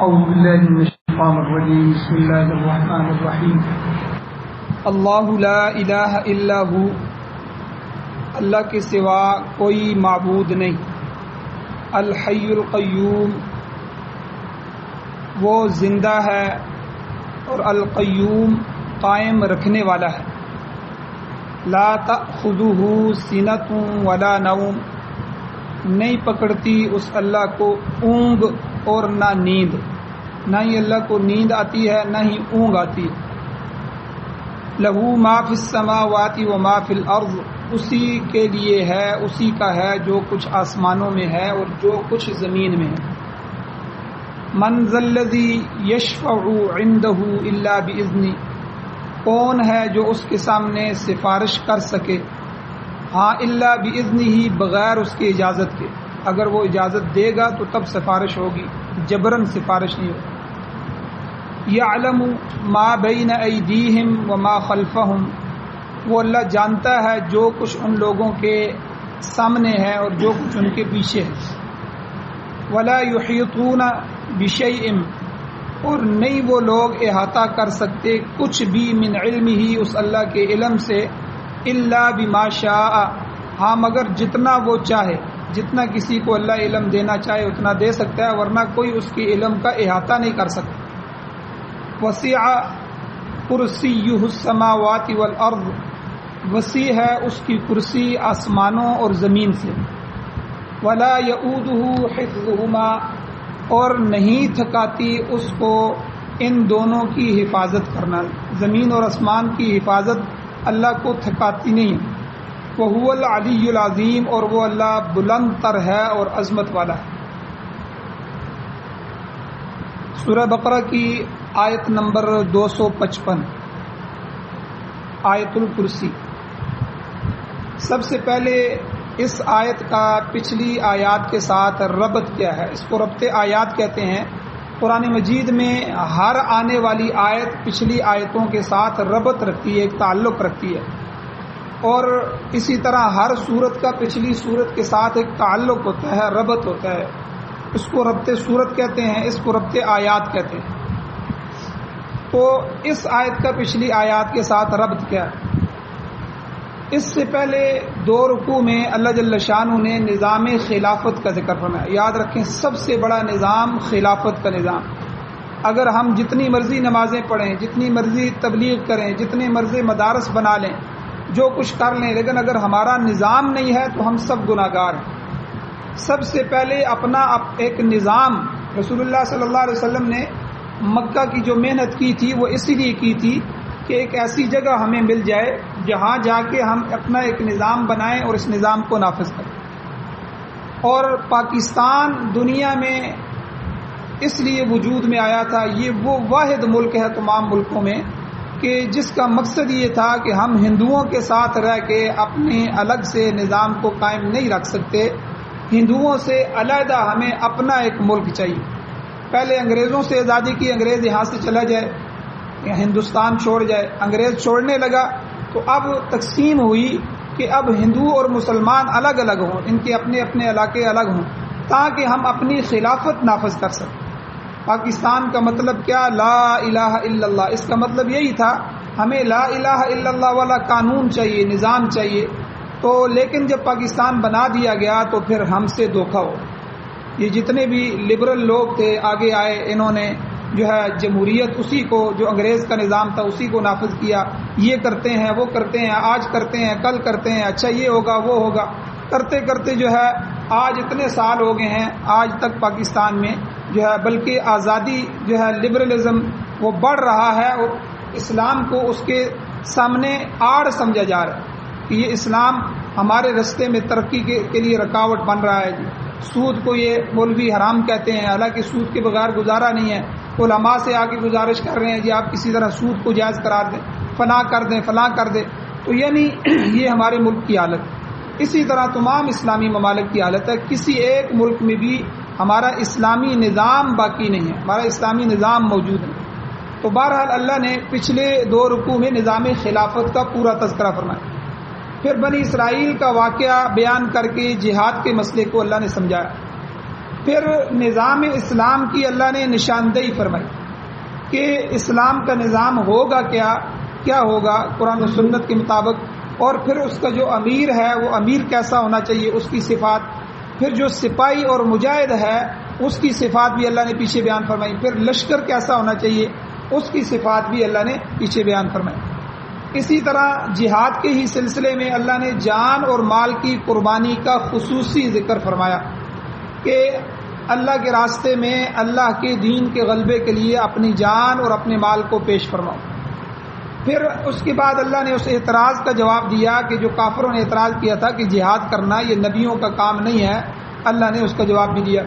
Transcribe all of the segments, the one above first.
اعوذ باللہ من الشیطان الرجیم بسم اللہ الرحمن الرحیم اللہ لا الہ الا ہو، اللہ کے سوا کوئی معبود نہیں۔ الحی القیوم، وہ زندہ ہے اور القیوم قائم رکھنے والا ہے۔ لا تأخذہ سنۃ ولا نوم، نہیں پکڑتی اس اللہ کو اونگ اور نہ نیند، نہ ہی اللہ کو نیند آتی ہے نہ ہی اونگ آتی ہے۔ لہو ما فی السماوات و ما فی الارض، اسی کے لیے ہے، اسی کا ہے جو کچھ آسمانوں میں ہے اور جو کچھ زمین میں ہے۔ من ذا الذی یشفع عندہ الا باذنہ، کون ہے جو اس کے سامنے سفارش کر سکے؟ ہاں الا باذنہ، بغیر اس کی اجازت کے، اگر وہ اجازت دے گا تو تب سفارش ہوگی، جبراً سفارش نہیں ہوگی۔ یعلم ما بین ایدیہم وما خلفہم، وہ اللہ جانتا ہے جو کچھ ان لوگوں کے سامنے ہے اور جو کچھ ان کے پیچھے ہے۔ ولا یحیطون بشیء، اور نہیں وہ لوگ احاطہ کر سکتے کچھ بھی من علمہ، اس اللہ کے علم سے، الا بما شاء، ہاں مگر جتنا وہ چاہے، جتنا کسی کو اللہ علم دینا چاہے اتنا دے سکتا ہے، ورنہ کوئی اس کے علم کا احاطہ نہیں کر سکتا۔ وسع کرسیہ السماوات والارض، وسیع ہے اس کی کرسی آسمانوں اور زمین سے۔ ولا یؤودہ حفظہما، اور نہیں تھکاتی اس کو ان دونوں کی حفاظت کرنا، زمین اور آسمان کی حفاظت اللہ کو تھکاتی نہیں ہے۔ وہو العلی العظیم، اور وہ اللہ بلند تر ہے اور عظمت والا ہے۔ سورہ بقرہ کی آیت نمبر 255، آیت الکرسی۔ سب سے پہلے اس آیت کا پچھلی آیات کے ساتھ ربط کیا ہے؟ اس کو ربط آیات کہتے ہیں۔ قرآن مجید میں ہر آنے والی آیت پچھلی آیتوں کے ساتھ ربط رکھتی ہے، ایک تعلق رکھتی ہے، اور اسی طرح ہر سورت کا پچھلی سورت کے ساتھ ایک تعلق ہوتا ہے، ربط ہوتا ہے۔ اس کو ربط سورت کہتے ہیں، اس کو ربط آیات کہتے ہیں۔ تو اس آیت کا پچھلی آیات کے ساتھ ربط کیا ہے؟ اس سے پہلے دو رکوع میں اللہ جل شانہ نے نظام خلافت کا ذکر فرمایا۔ یاد رکھیں، سب سے بڑا نظام خلافت کا نظام۔ اگر ہم جتنی مرضی نمازیں پڑھیں، جتنی مرضی تبلیغ کریں، جتنے مرضی مدارس بنا لیں، جو کچھ کر لیں، لیکن اگر ہمارا نظام نہیں ہے تو ہم سب گناہ گار ہیں۔ سب سے پہلے اپنا ایک نظام، رسول اللہ صلی اللہ علیہ وسلم نے مکہ کی جو محنت کی تھی وہ اسی لیے کی تھی کہ ایک ایسی جگہ ہمیں مل جائے جہاں جا کے ہم اپنا ایک نظام بنائیں اور اس نظام کو نافذ کریں۔ اور پاکستان دنیا میں اس لیے وجود میں آیا تھا، یہ وہ واحد ملک ہے تمام ملکوں میں کہ جس کا مقصد یہ تھا کہ ہم ہندوؤں کے ساتھ رہ کے اپنے الگ سے نظام کو قائم نہیں رکھ سکتے، ہندوؤں سے علیحدہ ہمیں اپنا ایک ملک چاہیے۔ پہلے انگریزوں سے آزادی کی، انگریز یہاں سے چلا جائے، ہندوستان چھوڑ جائے، انگریز چھوڑنے لگا تو اب تقسیم ہوئی کہ اب ہندو اور مسلمان الگ الگ ہوں، ان کے اپنے اپنے علاقے الگ ہوں، تاکہ ہم اپنی خلافت نافذ کر سکیں۔ پاکستان کا مطلب کیا؟ لا الہ الا اللہ۔ اس کا مطلب یہی تھا ہمیں لا الہ الا اللہ والا قانون چاہیے، نظام چاہیے۔ تو لیکن جب پاکستان بنا دیا گیا تو پھر ہم سے دھوکہ ہو۔ یہ جتنے بھی لبرل لوگ تھے آگے آئے، انہوں نے جو ہے جمہوریت، اسی کو جو انگریز کا نظام تھا اسی کو نافذ کیا۔ یہ کرتے ہیں، وہ کرتے ہیں، آج کرتے ہیں، کل کرتے ہیں، اچھا یہ ہوگا وہ ہوگا، کرتے کرتے جو ہے آج اتنے سال ہو گئے ہیں، آج تک پاکستان میں جو ہے بلکہ آزادی جو ہے لبرلزم وہ بڑھ رہا ہے، اور اسلام کو اس کے سامنے آڑ سمجھا جا رہا ہے کہ یہ اسلام ہمارے رستے میں ترقی کے لیے رکاوٹ بن رہا ہے۔ سود کو یہ مولوی حرام کہتے ہیں، حالانکہ سود کے بغیر گزارا نہیں ہے۔ علماء سے آگے گزارش کر رہے ہیں جی آپ کسی طرح سود کو جائز قرار دیں، فلاں کر دیں، فلاں کر دیں۔ تو یعنی یہ ہمارے ملک کی حالت، اسی طرح تمام اسلامی ممالک کی حالت ہے۔ کسی ایک ملک میں بھی ہمارا اسلامی نظام باقی نہیں ہے، ہمارا اسلامی نظام موجود ہے۔ تو بہرحال اللہ نے پچھلے دو رکوع میں نظام خلافت کا پورا تذکرہ فرمایا۔ پھر بنی اسرائیل کا واقعہ بیان کر کے جہاد کے مسئلے کو اللہ نے سمجھایا پھر نظام اسلام کی اللہ نے نشاندہی فرمائی کہ اسلام کا نظام ہوگا کیا ہوگا قرآن و سنت کے مطابق، اور پھر اس کا جو امیر ہے وہ امیر کیسا ہونا چاہیے، اس کی صفات، پھر جو سپاہی اور مجاہد ہے اس کی صفات بھی اللہ نے پیچھے بیان فرمائی، پھر لشکر کیسا ہونا چاہیے اس کی صفات بھی اللہ نے پیچھے بیان فرمائی۔ اسی طرح جہاد کے ہی سلسلے میں اللہ نے جان اور مال کی قربانی کا خصوصی ذکر فرمایا کہ اللہ کے راستے میں اللہ کے دین کے غلبے کے لیے اپنی جان اور اپنے مال کو پیش فرماؤ۔ پھر اس کے بعد اللہ نے اس اعتراض کا جواب دیا کہ جو کافروں نے اعتراض کیا تھا کہ جہاد کرنا یہ نبیوں کا کام نہیں ہے، اللہ نے اس کا جواب بھی دیا۔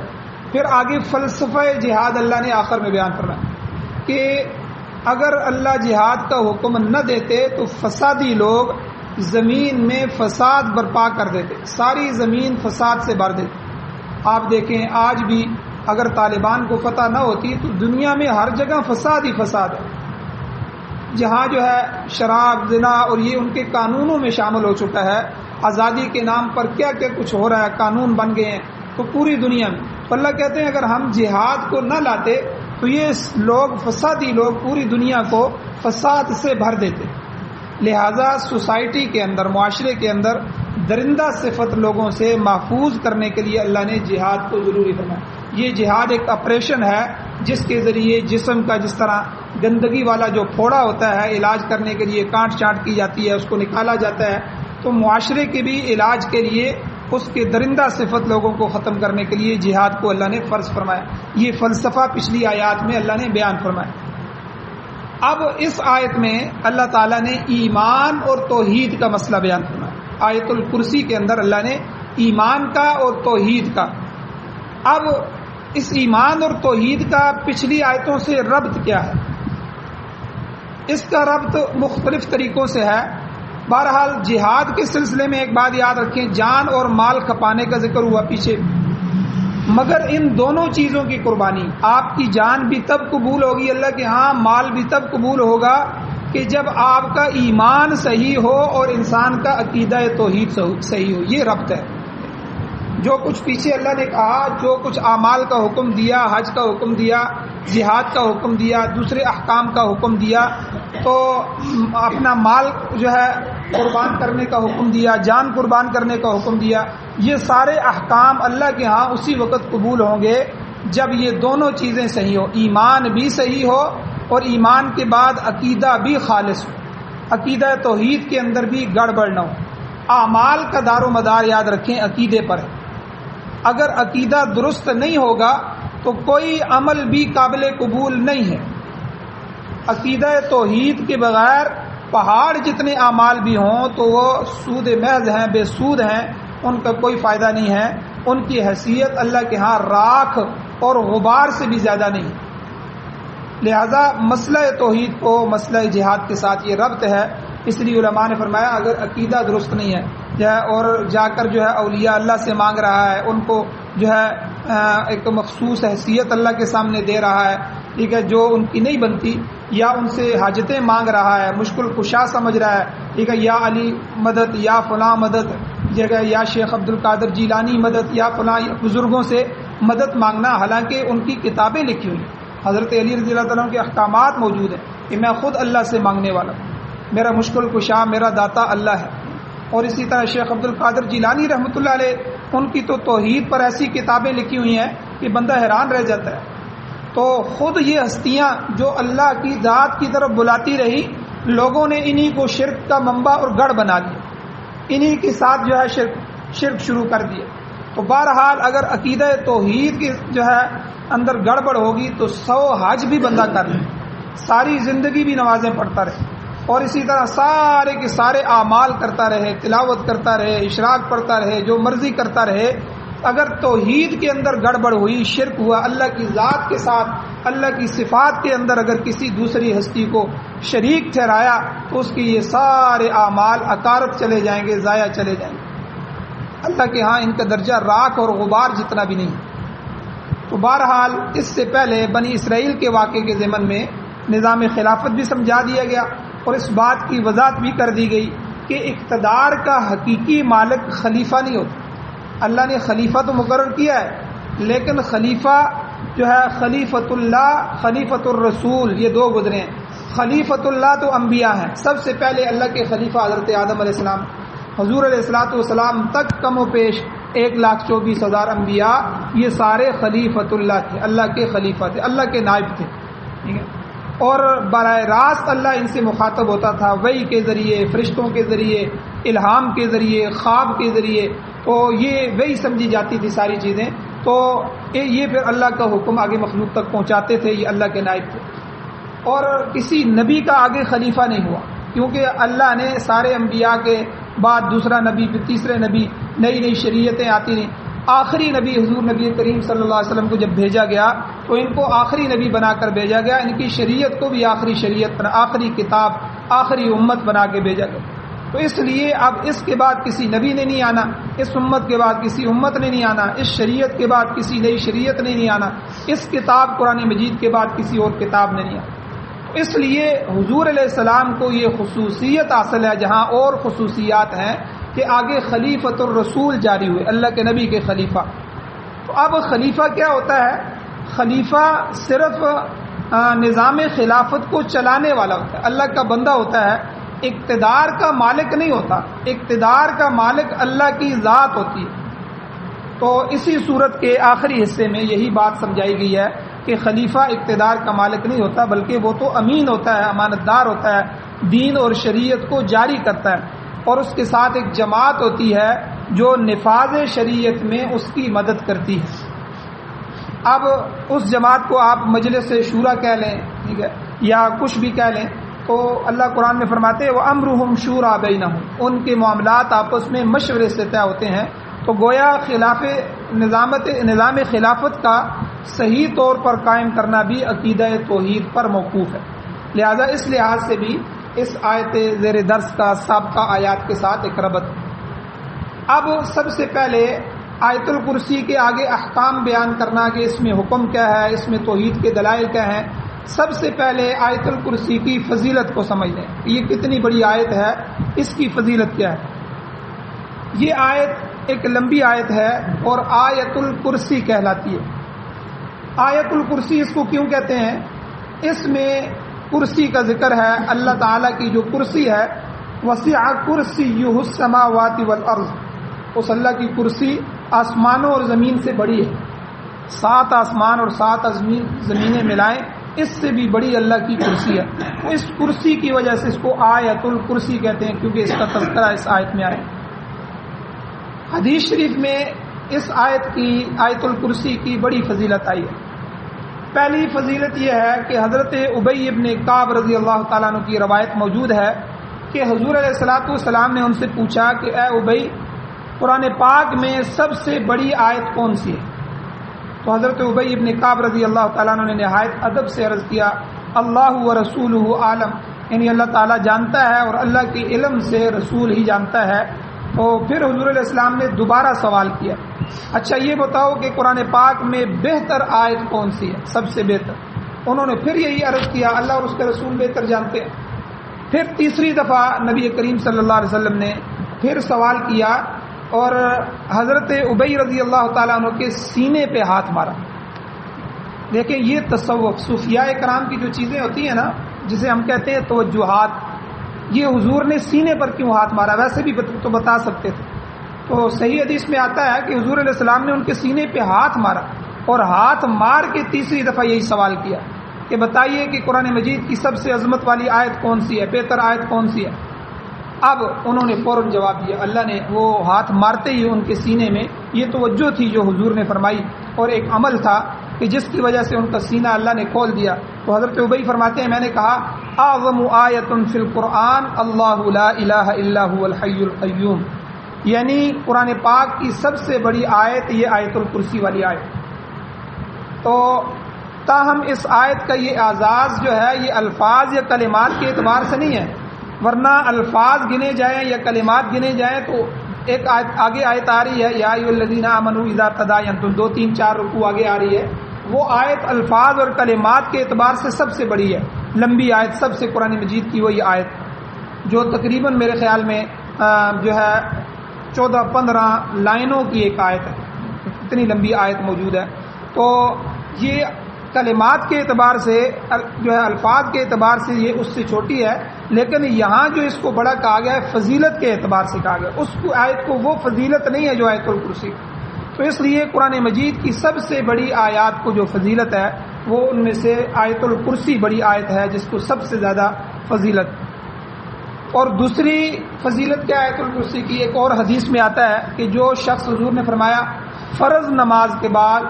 پھر آگے فلسفہ جہاد اللہ نے آخر میں بیان فرمایا کہ اگر اللہ جہاد کا حکم نہ دیتے تو فسادی لوگ زمین میں فساد برپا کر دیتے، ساری زمین فساد سے بھر دیتے۔ آپ دیکھیں آج بھی اگر طالبان کو فتح نہ ہوتی تو دنیا میں ہر جگہ فساد ہی فساد ہے، جہاں جو ہے شراب، زنا اور یہ ان کے قانونوں میں شامل ہو چکا ہے، آزادی کے نام پر کیا کیا کچھ ہو رہا ہے، قانون بن گئے ہیں تو پوری دنیا میں۔ تو اللہ کہتے ہیں اگر ہم جہاد کو نہ لاتے تو یہ لوگ فسادی لوگ پوری دنیا کو فساد سے بھر دیتے۔ لہذا سوسائٹی کے اندر، معاشرے کے اندر درندہ صفت لوگوں سے محفوظ کرنے کے لیے اللہ نے جہاد کو ضروری بنایا۔ یہ جہاد ایک آپریشن ہے جس کے ذریعے جسم کا جس طرح گندگی والا جو پھوڑا ہوتا ہے علاج کرنے کے لیے کاٹ چاٹ کی جاتی ہے، اس کو نکالا جاتا ہے، تو معاشرے کے بھی علاج کے لیے اس کے درندہ صفت لوگوں کو ختم کرنے کے لیے جہاد کو اللہ نے فرض فرمایا۔ یہ فلسفہ پچھلی آیات میں اللہ نے بیان فرمایا۔ اب اس آیت میں اللہ تعالیٰ نے ایمان اور توحید کا مسئلہ بیان فرمایا۔ آیت الکرسی کے اندر اللہ نے ایمان کا اور توحید کا، اب اس ایمان اور توحید کا پچھلی آیتوں سے ربط کیا ہے؟ اس کا ربط مختلف طریقوں سے ہے۔ بہرحال جہاد کے سلسلے میں ایک بات یاد رکھیں، جان اور مال کھپانے کا ذکر ہوا پیچھے، مگر ان دونوں چیزوں کی قربانی، آپ کی جان بھی تب قبول ہوگی اللہ کے ہاں، مال بھی تب قبول ہوگا کہ جب آپ کا ایمان صحیح ہو اور انسان کا عقیدہ توحید صحیح ہو۔ یہ ربط ہے۔ جو کچھ پیچھے اللہ نے کہا، جو کچھ اعمال کا حکم دیا، حج کا حکم دیا، جہاد کا حکم دیا، دوسرے احکام کا حکم دیا، تو اپنا مال جو ہے قربان کرنے کا حکم دیا، جان قربان کرنے کا حکم دیا، یہ سارے احکام اللہ کے ہاں اسی وقت قبول ہوں گے جب یہ دونوں چیزیں صحیح ہو، ایمان بھی صحیح ہو اور ایمان کے بعد عقیدہ بھی خالص ہو، عقیدہ توحید کے اندر بھی گڑبڑ نہ ہو۔ اعمال کا دار و مدار یاد رکھیں عقیدے پر ہے، اگر عقیدہ درست نہیں ہوگا تو کوئی عمل بھی قابل قبول نہیں ہے۔ عقیدہ توحید کے بغیر پہاڑ جتنے اعمال بھی ہوں تو وہ سود محض ہیں، بے سود ہیں، ان کا کوئی فائدہ نہیں ہے، ان کی حیثیت اللہ کے ہاں راکھ اور غبار سے بھی زیادہ نہیں۔ لہذا مسئلہ توحید کو مسئلہ جہاد کے ساتھ یہ ربط ہے، اس لیے علماء نے فرمایا اگر عقیدہ درست نہیں ہے اور جا کر جو ہے اولیاء اللہ سے مانگ رہا ہے، ان کو جو ہے ایک مخصوص حیثیت اللہ کے سامنے دے رہا ہے، ٹھیک ہے، جو ان کی نہیں بنتی، یا ان سے حاجتیں مانگ رہا ہے، مشکل کشا سمجھ رہا ہے، ٹھیک ہے، یا علی مدد، یا فلاں مدد، جگہ یا شیخ عبد القادر جیلانی مدد، یا فلاں بزرگوں سے مدد مانگنا، حالانکہ ان کی کتابیں لکھی ہوئی ہیں، حضرت علی رضی اللہ تعالیٰ کے احکامات موجود ہیں کہ میں خود اللہ سے مانگنے والا ہوں، میرا مشکل کشا، میرا داتا اللہ ہے۔ اور اسی طرح شیخ عبد القادر جیلانی رحمۃ اللہ علیہ، ان کی تو توحید پر ایسی کتابیں لکھی ہوئی ہیں کہ بندہ حیران رہ جاتا ہے۔ تو خود یہ ہستیاں جو اللہ کی ذات کی طرف بلاتی رہی، لوگوں نے انہی کو شرک کا منبع اور گڑھ بنا دیا، انہی کے ساتھ جو ہے شرک شروع کر دیا۔ تو بہرحال اگر عقیدہ توحید کی جو ہے اندر گڑبڑ ہوگی تو 100 حج بھی بندہ کر لے، ساری زندگی بھی نمازیں پڑھتا رہے، اور اسی طرح سارے کے سارے اعمال کرتا رہے، تلاوت کرتا رہے، اشراق پڑھتا رہے، جو مرضی کرتا رہے، اگر توحید کے اندر گڑبڑ ہوئی، شرک ہوا، اللہ کی ذات کے ساتھ، اللہ کی صفات کے اندر اگر کسی دوسری ہستی کو شریک ٹھہرایا تو اس کی یہ سارے اعمال عقارت چلے جائیں گے، ضائع چلے جائیں گے، اللہ کے ہاں ان کا درجہ راکھ اور غبار جتنا بھی نہیں۔ تو بہرحال اس سے پہلے بنی اسرائیل کے واقعے کے ضمن میں نظام خلافت بھی سمجھا دیا گیا اور اس بات کی وضاحت بھی کر دی گئی کہ اقتدار کا حقیقی مالک خلیفہ نہیں ہوتا، اللہ نے خلیفہ تو مقرر کیا ہے لیکن خلیفہ جو ہے خلیفۃ اللہ خلیفۃ الرسول یہ دو گزرے ہیں. خلیفۃ اللہ تو انبیاء ہیں. سب سے پہلے اللہ کے خلیفہ حضرت آدم علیہ السلام، حضور علیہ الصلوۃ والسلام تک کم و بیش 1,24,000 انبیاء یہ سارے خلیفۃ اللہ تھے، اللہ کے خلیفہ تھے، اللہ کے نائب تھے. ٹھیک ہے. اور براہ راست اللہ ان سے مخاطب ہوتا تھا وحی کے ذریعے، فرشتوں کے ذریعے، الہام کے ذریعے، خواب کے ذریعے. تو یہ وہی سمجھی جاتی تھی ساری چیزیں. تو یہ پھر اللہ کا حکم آگے مخلوق تک پہنچاتے تھے، یہ اللہ کے نائب تھے. اور کسی نبی کا آگے خلیفہ نہیں ہوا، کیونکہ اللہ نے سارے انبیاء کے بعد دوسرا نبی، پھر تیسرے نبی، نئی نئی شریعتیں آتی رہیں. آخری نبی حضور نبی کریم صلی اللہ علیہ وسلم کو جب بھیجا گیا تو ان کو آخری نبی بنا کر بھیجا گیا. ان کی شریعت کو بھی آخری شریعت بنا، آخری کتاب، آخری امت بنا کے بھیجا گیا. تو اس لیے اب اس کے بعد کسی نبی نے نہیں آنا، اس امت کے بعد کسی امت نے نہیں آنا، اس شریعت کے بعد کسی نئی شریعت نے نہیں آنا، اس کتاب قرآن مجید کے بعد کسی اور کتاب نے نہیں آنا. اس لیے حضور علیہ السلام کو یہ خصوصیت حاصل ہے جہاں اور خصوصیات ہیں کہ آگے خلیفۃ الرسول جاری ہوئے، اللہ کے نبی کے خلیفہ. تو اب خلیفہ کیا ہوتا ہے؟ خلیفہ صرف نظام خلافت کو چلانے والا ہوتا ہے، اللہ کا بندہ ہوتا ہے، اقتدار کا مالک نہیں ہوتا. اقتدار کا مالک اللہ کی ذات ہوتی ہے. تو اسی صورت کے آخری حصے میں یہی بات سمجھائی گئی ہے کہ خلیفہ اقتدار کا مالک نہیں ہوتا، بلکہ وہ تو امین ہوتا ہے، امانت دار ہوتا ہے، دین اور شریعت کو جاری کرتا ہے. اور اس کے ساتھ ایک جماعت ہوتی ہے جو نفاذ شریعت میں اس کی مدد کرتی ہے. اب اس جماعت کو آپ مجلس شورا کہہ لیں، ٹھیک ہے، یا کچھ بھی کہہ لیں، تو اللہ قرآن میں فرماتے ہیں وَأَمْرُهُمْ شُورَىٰ بَيْنَهُمْ، ان کے معاملات آپس میں مشورے سے طے ہوتے ہیں. تو گویا نظام خلافت کا صحیح طور پر قائم کرنا بھی عقیدہ توحید پر موقوف ہے. لہذا اس لحاظ سے بھی اس آیت زیر درس کا سابقہ آیات کے ساتھ ایک ربط. اب سب سے پہلے آیت الکرسی کے آگے احکام بیان کرنا کہ اس میں حکم کیا ہے، اس میں توحید کے دلائل کیا ہیں. سب سے پہلے آیت الکرسی کی فضیلت کو سمجھ لیں. یہ کتنی بڑی آیت ہے، اس کی فضیلت کیا ہے. یہ آیت ایک لمبی آیت ہے اور آیت الکرسی کہلاتی ہے. آیت الکرسی اس کو کیوں کہتے ہیں؟ اس میں کرسی کا ذکر ہے. اللہ تعالیٰ کی جو کرسی ہے، وسع کرسیہ السماوات والارض، اس اللہ کی کرسی آسمانوں اور زمین سے بڑی ہے. 7 آسمان اور 7 زمینیں ملائیں، اس سے بھی بڑی اللہ کی کرسی ہے. اس کرسی کی وجہ سے اس کو آیت الکرسی کہتے ہیں، کیونکہ اس کا تذکرہ اس آیت میں آئے. حدیث شریف میں اس آیت الکرسی کی بڑی فضیلت آئی ہے. پہلی فضیلت یہ ہے کہ حضرت ابی ابن کعب رضی اللہ تعالیٰ عنہ کی روایت موجود ہے کہ حضور علیہ الصلوۃ والسلام نے ان سے پوچھا کہ اے ابی، قرآن پاک میں سب سے بڑی آیت کون سی ہے؟ تو حضرت ابی ابن کعب رضی اللہ تعالیٰ عنہ نے نہایت ادب سے عرض کیا اللہ و رسولہ عالم، یعنی اللہ تعالیٰ جانتا ہے اور اللہ کے علم سے رسول ہی جانتا ہے. تو پھر حضور علیہ السلام نے دوبارہ سوال کیا، اچھا یہ بتاؤ کہ قرآن پاک میں بہتر آیت کون سی ہے، سب سے بہتر؟ انہوں نے پھر یہی عرض کیا اللہ اور اس کے رسول بہتر جانتے ہیں. پھر تیسری دفعہ نبی کریم صلی اللہ علیہ وسلم نے پھر سوال کیا اور حضرت ابی رضی اللہ تعالیٰ عنہ کے سینے پہ ہاتھ مارا. دیکھیں یہ تصوف صوفیاء کرام کی جو چیزیں ہوتی ہیں نا، جسے ہم کہتے ہیں توجہات، یہ حضور نے سینے پر کیوں ہاتھ مارا؟ ویسے بھی تو بتا سکتے تھے. تو صحیح حدیث میں آتا ہے کہ حضور علیہ السلام نے ان کے سینے پہ ہاتھ مارا اور ہاتھ مار کے تیسری دفعہ یہی سوال کیا کہ بتائیے کہ قرآن مجید کی سب سے عظمت والی آیت کون سی ہے، بہتر آیت کون سی ہے؟ اب انہوں نے فوراً جواب دیا. اللہ نے وہ ہاتھ مارتے ہی ان کے سینے میں یہ توجہ تھی جو حضور نے فرمائی، اور ایک عمل تھا کہ جس کی وجہ سے ان کا سینہ اللہ نے کھول دیا. تو حضرت ابی فرماتے ہیں میں نے کہا اعظم آیت فی القرآن اللہ لا الہ الا هو الحی القیوم، یعنی قرآن پاک کی سب سے بڑی آیت یہ آیت الکرسی والی آیت. تو تاہم اس آیت کا یہ اعزاز جو ہے یہ الفاظ یا کلمات کے اعتبار سے نہیں ہے، ورنہ الفاظ گنے جائیں یا کلمات گنے جائیں تو ایک آگے آیت آ رہی ہے یا ایھا الذین آمنوا اذا تداینتم، 2 3 4 رکوع آگے آ رہی ہے. وہ آیت الفاظ اور کلمات کے اعتبار سے سب سے بڑی ہے، لمبی آیت سب سے قرآن مجید کی وہی آیت جو تقریباً میرے خیال میں جو ہے 14-15 لائنوں کی ایک آیت ہے. اتنی لمبی آیت موجود ہے. تو یہ کلمات کے اعتبار سے جو ہے الفاظ کے اعتبار سے یہ اس سے چھوٹی ہے، لیکن یہاں جو اس کو بڑا کہا گیا ہے فضیلت کے اعتبار سے کہا گیا. اس کو آیت کو وہ فضیلت نہیں ہے جو آیت الکرسی. تو اس لیے قرآن مجید کی سب سے بڑی آیات کو جو فضیلت ہے وہ ان میں سے آیت الکرسی بڑی آیت ہے جس کو سب سے زیادہ فضیلت. اور دوسری فضیلت کیا آیت الکرسی کی، ایک اور حدیث میں آتا ہے کہ جو شخص حضور نے فرمایا فرض نماز کے بعد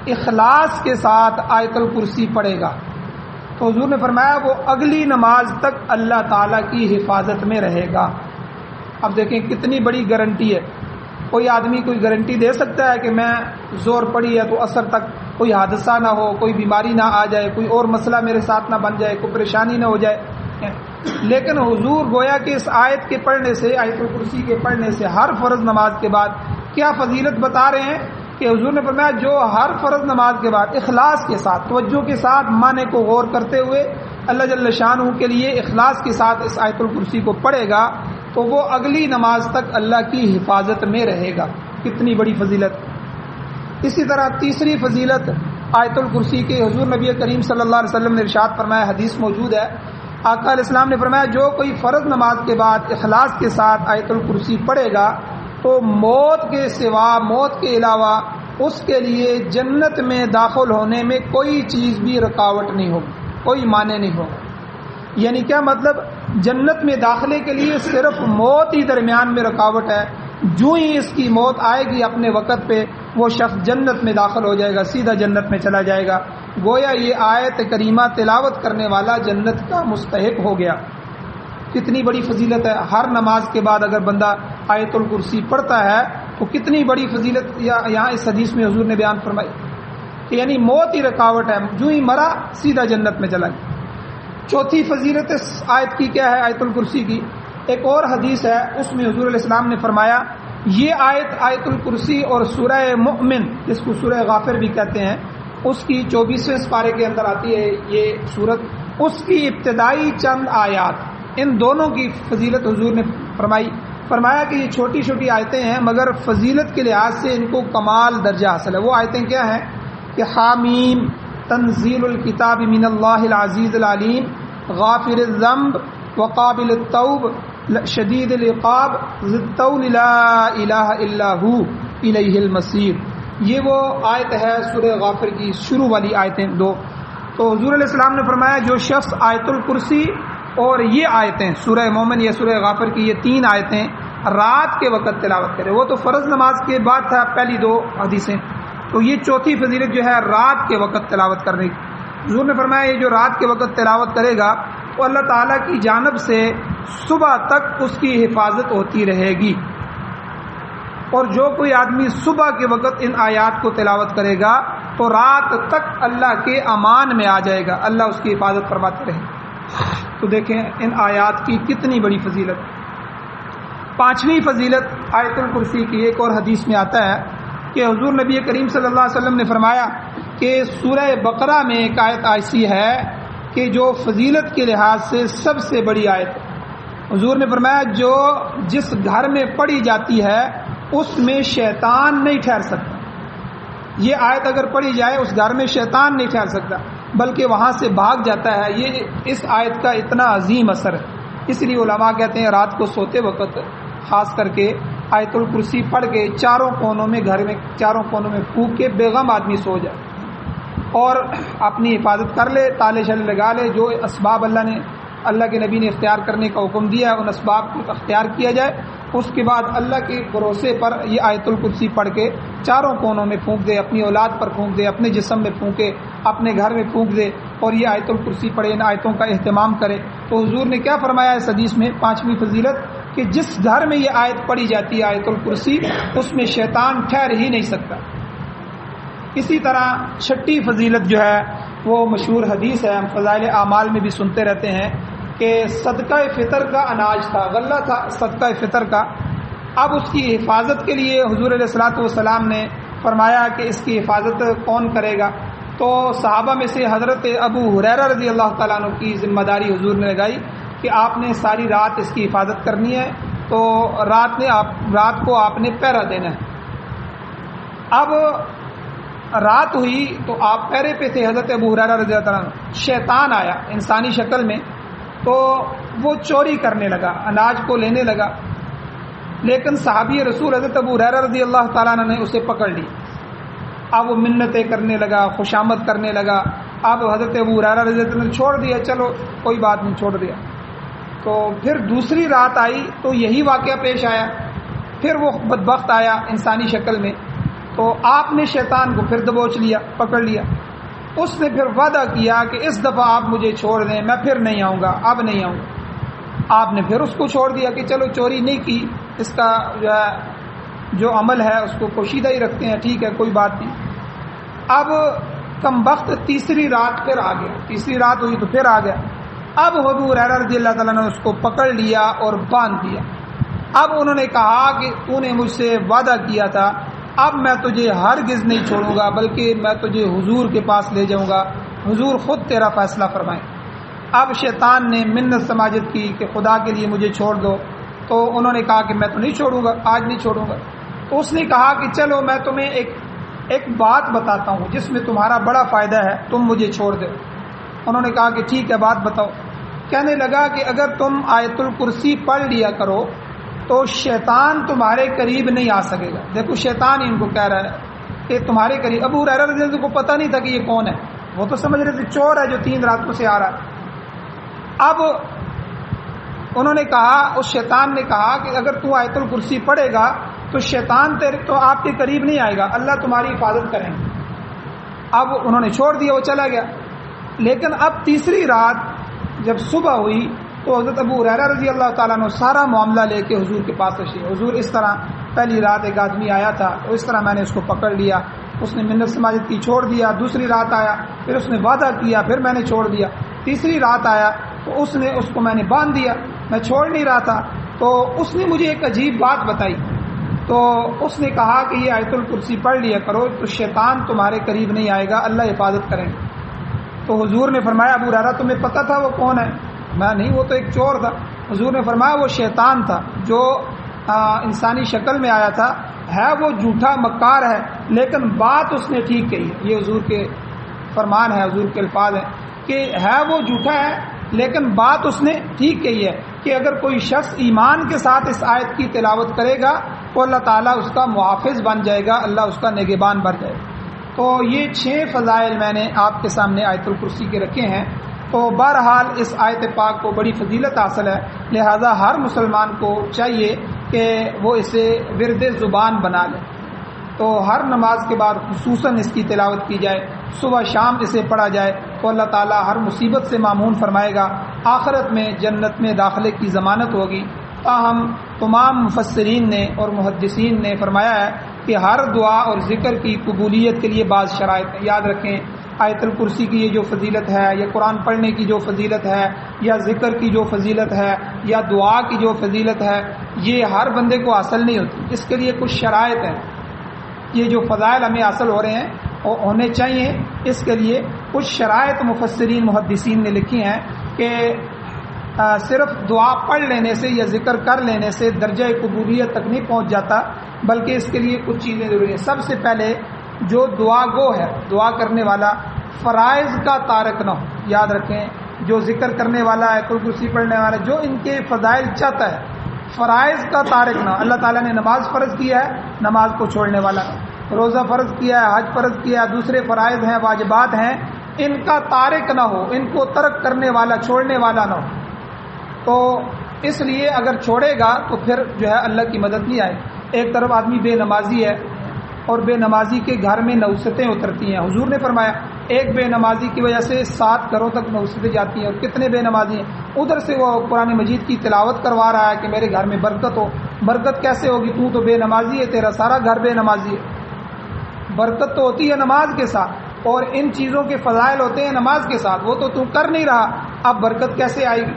اخلاص کے ساتھ آیت الکرسی پڑھے گا تو حضور نے فرمایا وہ اگلی نماز تک اللہ تعالیٰ کی حفاظت میں رہے گا. اب دیکھیں کتنی بڑی گارنٹی ہے. کوئی آدمی کوئی گارنٹی دے سکتا ہے کہ میں زور پڑی ہے تو عصر تک کوئی حادثہ نہ ہو، کوئی بیماری نہ آ جائے، کوئی اور مسئلہ میرے ساتھ نہ بن جائے، کوئی پریشانی نہ ہو جائے. لیکن حضور گویا کہ اس آیت کے پڑھنے سے، آیت الکرسی کے پڑھنے سے ہر فرض نماز کے بعد کیا فضیلت بتا رہے ہیں کہ حضور نے فرمایا جو ہر فرض نماز کے بعد اخلاص کے ساتھ، توجہ کے ساتھ معنی کو غور کرتے ہوئے اللہ جل شانہ کے لیے اخلاص کے ساتھ اس آیت الکرسی کو پڑھے گا تو وہ اگلی نماز تک اللہ کی حفاظت میں رہے گا. کتنی بڑی فضیلت. اسی طرح تیسری فضیلت آیت الکرسی کے حضور نبی کریم صلی اللہ علیہ وسلم نے ارشاد فرمایا، حدیث موجود ہے، آقا علیہ السلام نے فرمایا جو کوئی فرض نماز کے بعد اخلاص کے ساتھ آیت الکرسی پڑھے گا تو موت کے سوا، موت کے علاوہ اس کے لیے جنت میں داخل ہونے میں کوئی چیز بھی رکاوٹ نہیں ہوگی، کوئی معنی نہیں ہوگا. یعنی کیا مطلب؟ جنت میں داخلے کے لیے صرف موت ہی درمیان میں رکاوٹ ہے. جو ہی اس کی موت آئے گی اپنے وقت پہ وہ شخص جنت میں داخل ہو جائے گا، سیدھا جنت میں چلا جائے گا. گویا یہ آیت کریمہ تلاوت کرنے والا جنت کا مستحق ہو گیا. کتنی بڑی فضیلت ہے. ہر نماز کے بعد اگر بندہ آیت الکرسی پڑھتا ہے تو کتنی بڑی فضیلت یہاں اس حدیث میں حضور نے بیان فرمائی کہ یعنی موت ہی رکاوٹ ہے، جو ہی مرا سیدھا جنت میں چلا گیا. چوتھی فضیلت اس آیت کی کیا ہے آیت الکرسی کی؟ ایک اور حدیث ہے، اس میں حضور علیہ السلام نے فرمایا یہ آیت الکرسی اور سورہ مؤمن جس کو سورہ غافر بھی کہتے ہیں اس کی 24ویں سپارے کے اندر آتی ہے یہ سورت، اس کی ابتدائی چند آیات، ان دونوں کی فضیلت حضور نے فرمایا کہ یہ چھوٹی چھوٹی آیتیں ہیں مگر فضیلت کے لحاظ سے ان کو کمال درجہ حاصل ہے. وہ آیتیں کیا ہیں کہ حامیم تنزیل الکتاب من اللہ العزیز العلیم غافر الذنب وقابل التوب شدید العقاب ذی الطول لا الہ الا ہو الیہ المصیر. یہ وہ آیت ہے سورہ غافر کی شروع والی آیتیں دو. تو حضور علیہ السلام نے فرمایا جو شخص آیت الکرسی اور یہ آیتیں سورہ مومن یا سورہ غافر کی یہ تین آیتیں رات کے وقت تلاوت کرے، وہ تو فرض نماز کے بعد تھا پہلی دو حدیثیں، تو یہ چوتھی فضیلت جو ہے رات کے وقت تلاوت کرنے کی. حضور نے فرمایا یہ جو رات کے وقت تلاوت کرے گا تو اللہ تعالیٰ کی جانب سے صبح تک اس کی حفاظت ہوتی رہے گی. اور جو کوئی آدمی صبح کے وقت ان آیات کو تلاوت کرے گا تو رات تک اللہ کے امان میں آ جائے گا، اللہ اس کی حفاظت فرماتے رہے. تو دیکھیں ان آیات کی کتنی بڑی فضیلت. پانچویں فضیلت آیت الکرسی کی ایک اور حدیث میں آتا ہے کہ حضور نبی کریم صلی اللہ علیہ وسلم نے فرمایا کہ سورہ بقرہ میں ایک آیت ایسی ہے کہ جو فضیلت کے لحاظ سے سب سے بڑی آیت ہے. حضور نے فرمایا جو جس گھر میں پڑھی جاتی ہے اس میں شیطان نہیں ٹھہر سکتا. یہ آیت اگر پڑھی جائے اس گھر میں شیطان نہیں ٹھہر سکتا بلکہ وہاں سے بھاگ جاتا ہے. یہ اس آیت کا اتنا عظیم اثر ہے. اس لیے علماء کہتے ہیں رات کو سوتے وقت خاص کر کے آیت الکرسی پڑھ کے چاروں کونوں میں گھر میں چاروں کونوں میں پھونک کے بیغم آدمی سو جائے اور اپنی حفاظت کر لے، تالے شلے لگا لے. جو اسباب اللہ کے نبی نے اختیار کرنے کا حکم دیا ہے ان اسباب کو اختیار کیا جائے. اس کے بعد اللہ کے بھروسے پر یہ آیت الکرسی پڑھ کے چاروں کونوں میں پھونک دے، اپنی اولاد پر پھونک دے، اپنے جسم میں پھونکے، اپنے گھر میں پھونک دے اور یہ آیت الکرسی پڑھے، ان آیتوں کا اہتمام کرے. تو حضور نے کیا فرمایا اس حدیث میں پانچویں فضیلت کہ جس گھر میں یہ آیت پڑھی جاتی ہے آیت الکرسی اس میں شیطان ٹھہر ہی نہیں سکتا. اسی طرح چھٹی فضیلت جو ہے وہ مشہور حدیث ہے، ہم فضائل اعمال میں بھی سنتے رہتے ہیں کہ صدقہ فطر کا اناج تھا، غلہ تھا صدقہ فطر کا. اب اس کی حفاظت کے لیے حضور علیہ الصلوۃ والسلام نے فرمایا کہ اس کی حفاظت کون کرے گا. تو صحابہ میں سے حضرت ابو ہریرہ رضی اللہ تعالیٰ عنہ کی ذمہ داری حضور نے لگائی کہ آپ نے ساری رات اس کی حفاظت کرنی ہے، تو رات کو آپ نے پہرا دینا ہے. اب رات ہوئی تو آپ پہرے پہ تھے حضرت ابو ہریرہ رضی اللہ عنہ. شیطان آیا انسانی شکل میں تو وہ چوری کرنے لگا, اناج کو لینے لگا, لیکن صحابی رسول حضرت ابو ہریرہ رضی اللہ تعالیٰ عنہ نے اسے پکڑ لی. اب وہ منتیں کرنے لگا, خوشامد کرنے لگا. اب حضرت ابو ہریرہ رضی اللہ عنہ نے چھوڑ دیا, چلو کوئی بات نہیں, چھوڑ دیا. تو پھر دوسری رات آئی تو یہی واقعہ پیش آیا. پھر وہ بدبخت آیا انسانی شکل میں, تو آپ نے شیطان کو پھر دبوچ لیا, پکڑ لیا. اس نے پھر وعدہ کیا کہ اس دفعہ آپ مجھے چھوڑ دیں, میں پھر نہیں آؤں گا, اب نہیں آؤں گا. آپ نے پھر اس کو چھوڑ دیا کہ چلو چوری نہیں کی, اس کا جو عمل ہے اس کو پوشیدہ ہی رکھتے ہیں, ٹھیک ہے کوئی بات نہیں. اب کم وقت تیسری رات پھر آ گیا, تیسری رات ہوئی تو پھر آ گیا. اب ابو ہریرہ رضی اللہ تعالیٰ نے اس کو پکڑ لیا اور باندھ دیا. اب انہوں نے کہا کہ تو نے مجھ سے وعدہ کیا تھا, اب میں تجھے ہرگز نہیں چھوڑوں گا, بلکہ میں تجھے حضور کے پاس لے جاؤں گا, حضور خود تیرا فیصلہ فرمائیں. اب شیطان نے منت سماجت کی کہ خدا کے لیے مجھے چھوڑ دو. تو انہوں نے کہا کہ میں تو نہیں چھوڑوں گا, آج نہیں چھوڑوں گا. تو اس نے کہا کہ چلو میں تمہیں ایک بات بتاتا ہوں جس میں تمہارا بڑا فائدہ ہے, تم مجھے چھوڑ دو. انہوں نے کہا کہ ٹھیک ہے بات بتاؤ. کہنے لگا کہ اگر تم آیت الکرسی پڑھ لیا کرو تو شیطان تمہارے قریب نہیں آ سکے گا. دیکھو شیطان ان کو کہہ رہا ہے کہ تمہارے قریب. ابو ہریرہ رضی اللہ عنہ کو پتہ نہیں تھا کہ یہ کون ہے, وہ تو سمجھ رہے تھے چور ہے جو 3 راتوں سے آ رہا ہے. اب انہوں نے کہا, اس شیطان نے کہا کہ اگر تو آیت الکرسی پڑھے گا تو شیطان تو آپ کے قریب نہیں آئے گا, اللہ تمہاری حفاظت کریں گے. اب انہوں نے چھوڑ دیا, وہ چلا گیا. لیکن اب تیسری رات جب صبح ہوئی تو حضرت ابو ہریرہ رضی اللہ تعالیٰ نے سارا معاملہ لے کے حضور کے پاس رسے. حضور اس طرح پہلی رات ایک آدمی آیا تھا, تو اس طرح میں نے اس کو پکڑ لیا, اس نے منت سماجت کی, چھوڑ دیا. دوسری رات آیا, پھر اس نے وعدہ کیا, پھر میں نے چھوڑ دیا. تیسری رات آیا تو اس کو میں نے باندھ دیا, میں چھوڑ نہیں رہا تھا. تو اس نے مجھے ایک عجیب بات بتائی. تو اس نے کہا کہ یہ آیت الکرسی پڑھ لیا کرو تو شیطان تمہارے قریب نہیں آئے گا, اللہ حفاظت کریں گے. تو حضور نے فرمایا ابو ہریرہ تمہیں پتہ تھا وہ کون ہے؟ میں نہیں, وہ تو ایک چور تھا. حضور نے فرمایا وہ شیطان تھا جو انسانی شکل میں آیا تھا, ہے وہ جھوٹا مکار ہے, لیکن بات اس نے ٹھیک کہی ہے. یہ حضور کے فرمان ہے, حضور کے الفاظ ہیں کہ ہے وہ جھوٹا ہے لیکن بات اس نے ٹھیک کہی ہے کہ اگر کوئی شخص ایمان کے ساتھ اس آیت کی تلاوت کرے گا تو اللہ تعالیٰ اس کا محافظ بن جائے گا, اللہ اس کا نگہبان بن جائے گا. تو یہ 6 فضائل میں نے آپ کے سامنے آیت الکرسی کے رکھے ہیں. تو بہرحال اس آیت پاک کو بڑی فضیلت حاصل ہے, لہذا ہر مسلمان کو چاہیے کہ وہ اسے ورد زبان بنا لے. تو ہر نماز کے بعد خصوصاً اس کی تلاوت کی جائے, صبح شام اسے پڑھا جائے تو اللہ تعالیٰ ہر مصیبت سے معمون فرمائے گا, آخرت میں جنت میں داخلے کی ضمانت ہوگی. تاہم تمام مفسرین نے اور محدثین نے فرمایا ہے کہ ہر دعا اور ذکر کی قبولیت کے لیے بعض شرائط ہیں. یاد رکھیں آیت الکرسی کی یہ جو فضیلت ہے, یا قرآن پڑھنے کی جو فضیلت ہے, یا ذکر کی جو فضیلت ہے, یا دعا کی جو فضیلت ہے, یہ ہر بندے کو حاصل نہیں ہوتی. اس کے لیے کچھ شرائط ہیں. یہ جو فضائل ہمیں حاصل ہو رہے ہیں اور ہونے چاہیے, اس کے لیے کچھ شرائط مفسرین محدثین نے لکھی ہیں کہ صرف دعا پڑھ لینے سے یا ذکر کر لینے سے درجہ قبولیت تک نہیں پہنچ جاتا, بلکہ اس کے لیے کچھ چیزیں ضروری ہیں. سب سے پہلے جو دعا گو ہے, دعا کرنے والا, فرائض کا تارک نہ ہو. یاد رکھیں جو ذکر کرنے والا ہے, کرسی پڑھنے والا, جو ان کے فضائل چاہتا ہے, فرائض کا تارک نہ. اللہ تعالیٰ نے نماز فرض کیا ہے, نماز کو چھوڑنے والا, روزہ فرض کیا ہے, حج فرض کیا ہے, دوسرے فرائض ہیں, واجبات ہیں, ان کا تارک نہ ہو, ان کو ترک کرنے والا, چھوڑنے والا نہ ہو. تو اس لیے اگر چھوڑے گا تو پھر جو ہے اللہ کی مدد نہیں آئے. ایک طرف آدمی بے نمازی ہے اور بے نمازی کے گھر میں نوستیں اترتی ہیں. حضور نے فرمایا ایک بے نمازی کی وجہ سے 7 گھروں تک نوستیں جاتی ہیں. اور کتنے بے نمازی ہیں, ادھر سے وہ قرآن مجید کی تلاوت کروا رہا ہے کہ میرے گھر میں برکت ہو. برکت کیسے ہوگی, تو بے نمازی ہے, تیرا سارا گھر بے نمازی ہے. برکت تو ہوتی ہے نماز کے ساتھ, اور ان چیزوں کے فضائل ہوتے ہیں نماز کے ساتھ, وہ تو کر نہیں رہا, اب برکت کیسے آئے گی؟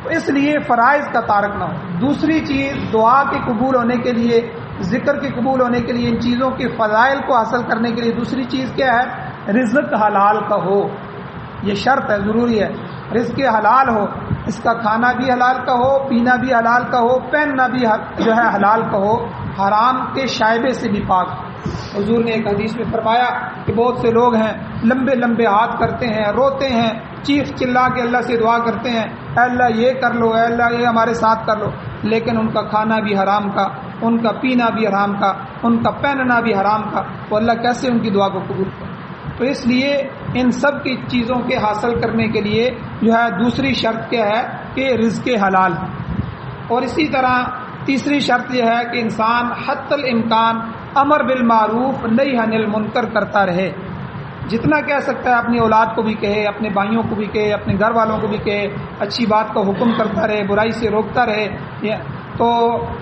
تو اس لیے فرائض کا تارک نہ ہو. دوسری چیز, دعا کے قبول ہونے کے لیے, ذکر کے قبول ہونے کے لیے, ان چیزوں کے فضائل کو حاصل کرنے کے لیے دوسری چیز کیا ہے, رزق حلال کا ہو. یہ شرط ہے, ضروری ہے. رزق حلال ہو, اس کا کھانا بھی حلال کا ہو, پینا بھی حلال کا ہو, پہننا بھی جو ہے حلال کا ہو, حرام کے شائبے سے بھی پاک. حضور نے ایک حدیث میں فرمایا کہ بہت سے لوگ ہیں لمبے لمبے ہاتھ کرتے ہیں، روتے ہیں، چیخ چلا کے اللہ سے دعا کرتے ہیں، اے اللہ یہ کر لو، اے اللہ یہ ہمارے ساتھ کر لو، لیکن ان کا کھانا بھی حرام کا، ان کا پینا بھی حرام کا، ان کا پہننا بھی حرام کا، تو اللہ کیسے ان کی دعا کو قبول کرے؟ تو اس لیے ان سب کی چیزوں کے حاصل کرنے کے لیے جو ہے دوسری شرط کیا ہے کہ رزق حلال ہے، اور اسی طرح تیسری شرط یہ ہے کہ انسان حتی الامکان امر بالمعروف نہی عن المنکر کرتا رہے، جتنا کہہ سکتا ہے اپنی اولاد کو بھی کہے، اپنے بھائیوں کو بھی کہے، اپنے گھر والوں کو بھی کہے، اچھی بات کا حکم کرتا رہے، برائی سے روکتا رہے۔ تو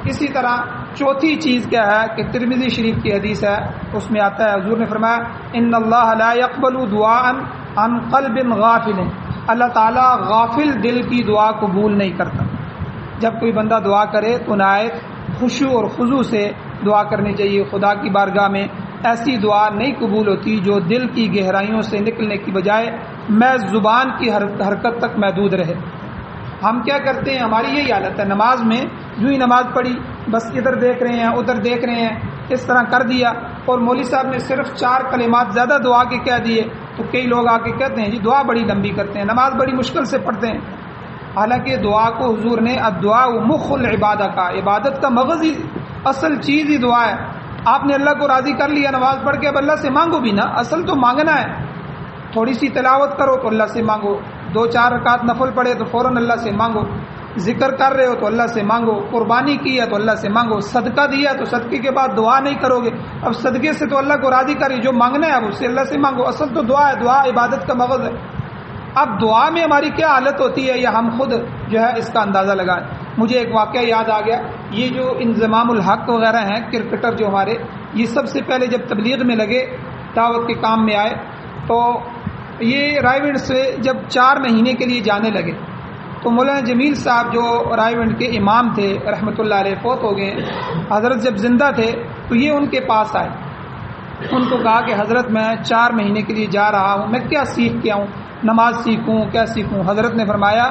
اسی طرح چوتھی چیز کیا ہے کہ ترمذی شریف کی حدیث ہے، اس میں آتا ہے حضور نے فرمایا ان اللہ لا يقبل دعاء عن قلب غافل، اللہ تعالیٰ غافل دل کی دعا قبول نہیں کرتا۔ جب کوئی بندہ دعا کرے تو نہایت خشوع اور خضوع سے دعا کرنی چاہیے خدا کی بارگاہ میں۔ ایسی دعا نہیں قبول ہوتی جو دل کی گہرائیوں سے نکلنے کی بجائے محض زبان کی حرکت تک محدود رہے۔ ہم کیا کرتے ہیں، ہماری یہی حالت ہے، نماز میں جو ہی نماز پڑھی بس ادھر دیکھ رہے ہیں ادھر دیکھ رہے ہیں، اس طرح کر دیا، اور مولوی صاحب نے صرف 4 کلمات زیادہ دعا کے کہہ دیے تو کئی لوگ آ کے کہتے ہیں جی دعا بڑی لمبی کرتے ہیں، نماز بڑی مشکل سے پڑھتے ہیں۔ حالانکہ دعا کو حضور نے الدعاء مخ العبادہ کا، عبادت کا مغز ہی، اصل چیز ہی دعا ہے۔ آپ نے اللہ کو راضی کر لیا نماز پڑھ کے، اب اللہ سے مانگو بھی نا، اصل تو مانگنا ہے۔ تھوڑی سی تلاوت کرو تو اللہ سے مانگو، 2-4 رکعت نفل پڑھے تو فوراً اللہ سے مانگو، ذکر کر رہے ہو تو اللہ سے مانگو، قربانی کی ہے تو اللہ سے مانگو، صدقہ دیا تو صدقے کے بعد دعا نہیں کرو گے، اب صدقے سے تو اللہ کو راضی کر، جو مانگنا ہے اب اس سے اللہ سے مانگو، اصل تو دعا ہے، دعا عبادت کا مغز ہے۔ اب دعا میں ہماری کیا حالت ہوتی ہے یا ہم خود جو ہے اس کا اندازہ لگائیں۔ مجھے ایک واقعہ یاد آ گیا، یہ جو انضمام الحق وغیرہ ہیں کرکٹر جو ہمارے، یہ سب سے پہلے جب تبلیغ میں لگے، دعوت کے کام میں آئے، تو یہ رائے ونڈ سے جب 4 مہینے کے لیے جانے لگے تو مولانا جمیل صاحب جو رائے ونڈ کے امام تھے رحمۃ اللہ علیہ، فوت ہو گئے، حضرت جب زندہ تھے تو یہ ان کے پاس آئے، ان کو کہا کہ حضرت میں 4 مہینے کے لیے جا رہا ہوں، میں کیا سیکھ کے آؤں، نماز سیکھوں کیا سیکھوں؟ حضرت نے فرمایا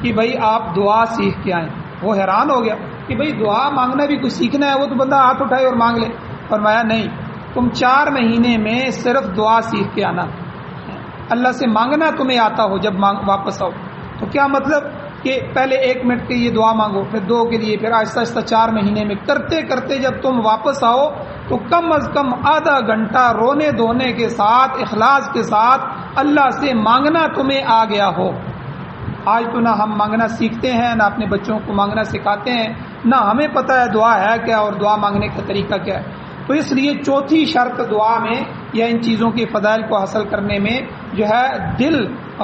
کہ بھائی آپ دعا سیکھ کے آئیں۔ وہ حیران ہو گیا کہ بھائی دعا مانگنا بھی کچھ سیکھنا ہے، وہ تو بندہ ہاتھ اٹھائے اور مانگ لے۔ فرمایا نہیں، تم 4 مہینے میں صرف دعا سیکھ کے آنا، اللہ سے مانگنا تمہیں آتا ہو جب واپس آؤ۔ تو کیا مطلب کہ پہلے 1 منٹ کے لیے دعا مانگو، پھر 2 کے لیے، پھر آہستہ آہستہ 4 مہینے میں کرتے کرتے جب تم واپس آؤ تو کم از کم آدھا گھنٹہ رونے دھونے کے ساتھ، اخلاص کے ساتھ اللہ سے مانگنا تمہیں آ گیا ہو۔ آج تو نہ ہم مانگنا سیکھتے ہیں، نہ اپنے بچوں کو مانگنا سکھاتے ہیں، نہ ہمیں پتہ ہے دعا ہے کیا اور دعا مانگنے کا طریقہ کیا ہے۔ تو اس لیے چوتھی شرط دعا میں یا ان چیزوں کے فضائل کو حاصل کرنے میں جو ہے دل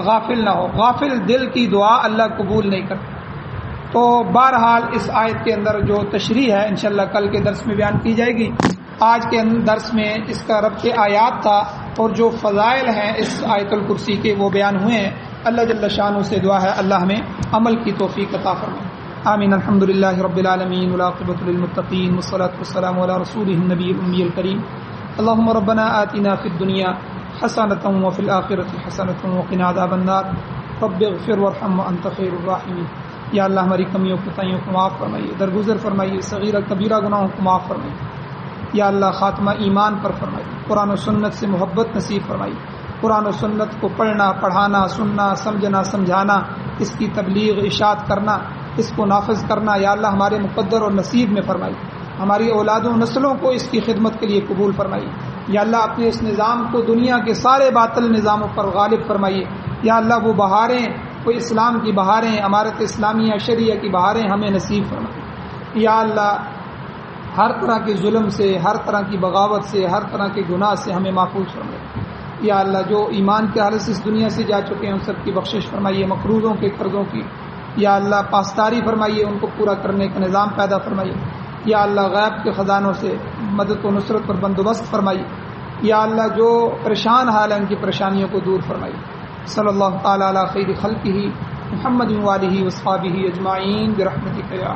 غافل نہ ہو، غافل دل کی دعا اللہ قبول نہیں کرتا۔ تو بہرحال اس آیت کے اندر جو تشریح ہے انشاءاللہ کل کے درس میں بیان کی جائے گی۔ آج کے درس میں اس کا ربط آیات تھا اور جو فضائل ہیں اس آیت الکرسی کے وہ بیان ہوئے ہیں۔ اللہ جل شانہ سے دعا ہے اللہ ہمیں عمل کی توفیق عطا فرمائے۔ آمین۔ الحمدللہ رب العالمین والعاقبۃ للمتقین والصلاۃ والسلام علی رسولہ النبی الامی الکریم۔ اللهم ربنا آتنا في الدنيا حسنة وفي الآخرة حسنة وقنا عذاب النار رب اغفر وارحم وأنت خير الراحمين۔ یا اللہ ہماری کمیوں کوتاہیوں کو معاف فرمائیے، درگزر فرمائیے، صغیرہ کبیرہ گناہوں کو معاف فرمائیے۔ یا اللہ خاتمہ ایمان پر فرمائیے، قرآن و سنت سے محبت نصیب فرمائیے، قرآن و سنت کو پڑھنا پڑھانا سننا سمجھنا سمجھانا، اس کی تبلیغ اشاعت کرنا، اس کو نافذ کرنا یا اللہ ہمارے مقدر اور نصیب میں فرمائیے، ہماری اولاد و نسلوں کو اس کی خدمت کے لیے قبول فرمائیے۔ یا اللہ اپنے اس نظام کو دنیا کے سارے باطل نظاموں پر غالب فرمائیے۔ یا اللہ وہ بہاریں، وہ اسلام کی بہاریں، امارت اسلامیہ شریعہ کی بہاریں ہمیں نصیب فرمائیے۔ یا اللہ ہر طرح کے ظلم سے، ہر طرح کی بغاوت سے، ہر طرح کے گناہ سے ہمیں محفوظ فرمائیے۔ یا اللہ جو ایمان کے حالت سے اس دنیا سے جا چکے ہیں ان سب کی بخشش فرمائیے، مقروضوں کے قرضوں کی یا اللہ پاسداری فرمائیے، ان کو پورا کرنے کا نظام پیدا فرمائیے۔ یا اللہ غیب کے خزانوں سے مدد و نصرت پر بندوبست فرمائیے۔ یا اللہ جو پریشان حال ہیں ان کی پریشانیوں کو دور فرمائیے۔ صلی اللہ تعالی علی خیر خلقہ محمد و آلہ و اصحابہ اجمعین برحمتک یا